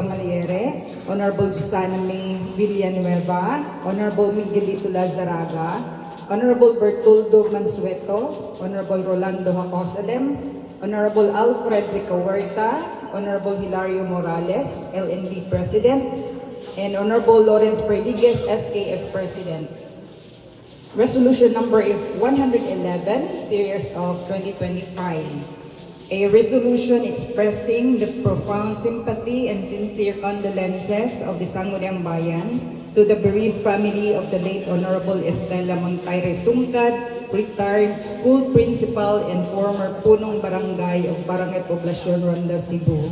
Maliere, Honorable Susana May Villanueva, Honorable Miguelito Lazaraga, Honorable Bertoldo Mansueto, Honorable Rolando Hacosalem, Honorable Alfred Rica Huerta, Honorable Hilario Morales, LNB President, and Honorable Lawrence Perdigues, SKF President. Resolution number 111, series of 2025. A resolution expressing the profound sympathy and sincere condolences of the Sangguniang Bayan to the bereaved family of the late Honorable Estela Montayre Sungkad, retired school principal and former punong barangay of Barangay Poblacion, Ronda, Cebu.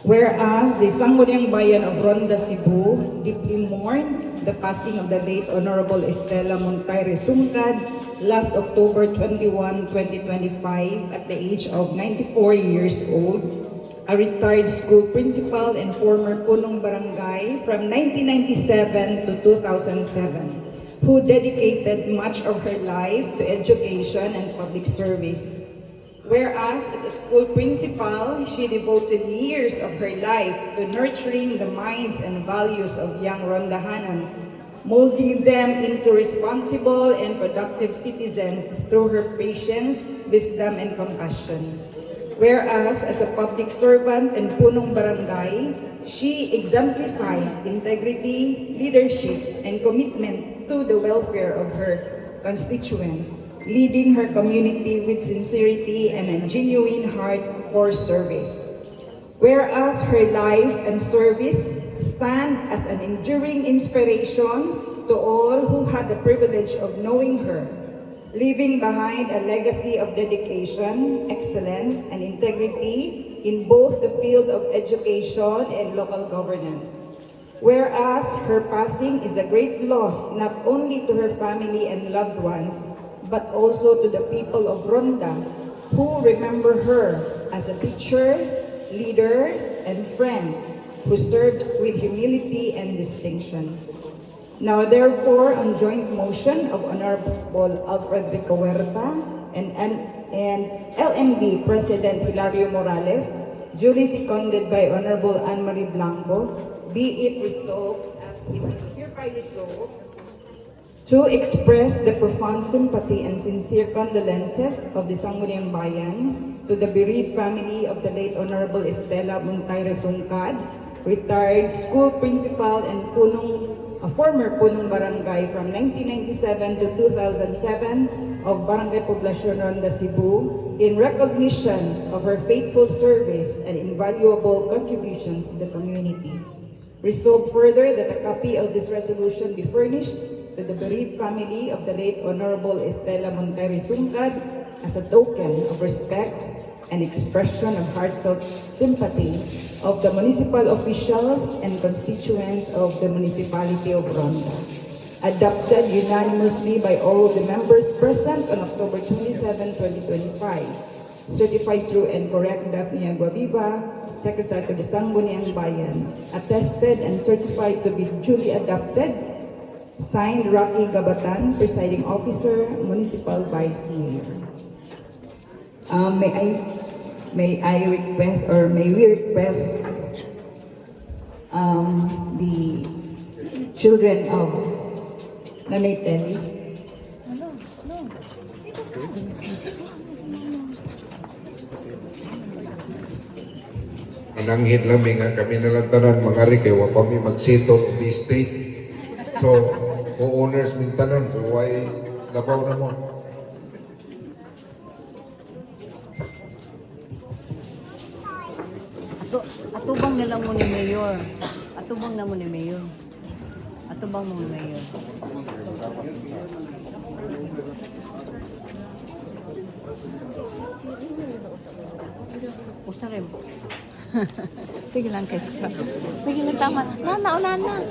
Whereas the Sangguniang Bayan of Ronda, Cebu deeply mourned the passing of the late Honorable Estela Montayre Sungkad last October 21, 2025 at the age of 94 years old, a retired school principal and former punong barangay from 1997 to 2007, who dedicated much of her life to education and public service. Whereas as a school principal, she devoted years of her life to nurturing the minds and values of young Rondahanans, molding them into responsible and productive citizens through her patience, wisdom, and compassion. Whereas as a public servant and punong barangay, she exemplified integrity, leadership, and commitment to the welfare of her constituents, leading her community with sincerity and a genuine heart for service. Whereas her life and service stand as an enduring inspiration to all who had the privilege of knowing her, leaving behind a legacy of dedication, excellence, and integrity in both the field of education and local governance. Whereas her passing is a great loss not only to her family and loved ones, but also to the people of Ronda, who remember her as a teacher, leader, and friend who served with humility and distinction. Now therefore, on joint motion of Honorable Alfred Rica Huerta and LNB President Hilario Morales, duly seconded by Honorable Anne Marie Blanco, be it resolved as it is hereby resolved to express the profound sympathy and sincere condolences of the Sangguniang Bayan to the bereaved family of the late Honorable Estela Montayre Sungkad, retired school principal and former punong barangay from 1997 to 2007 of Barangay Poblacion, Ronda, Cebu, in recognition of her faithful service and invaluable contributions to the community. Resolved further that a copy of this resolution be furnished to the bereaved family of the late Honorable Estela Montayre Sungkad as a token of respect and expression of heartfelt sympathy of the municipal officials and constituents of the municipality of Ronda. Adopted unanimously by all the members present on October 27, 2025. Certified true and correct Daphne Aguaviva, Secretary to the Sangguniang Bayan. Attested and certified to be duly adopted. Signed, Rocky Gabatan, Presiding Officer, Municipal Vice Mayor. May we request the children of Nanay Telly? Mananghid lami nga kami nalang tanan mga kay wa pa mi magsitol of the state. So, co-owners min tanan kung why labaw na mo. Atubang na lang mo ni Mayor. Atubang na mo ni Mayor. Atubang mo ni Mayor. Usa rin. Sige lang kayo. Sige lang, tama. Nana, o nana.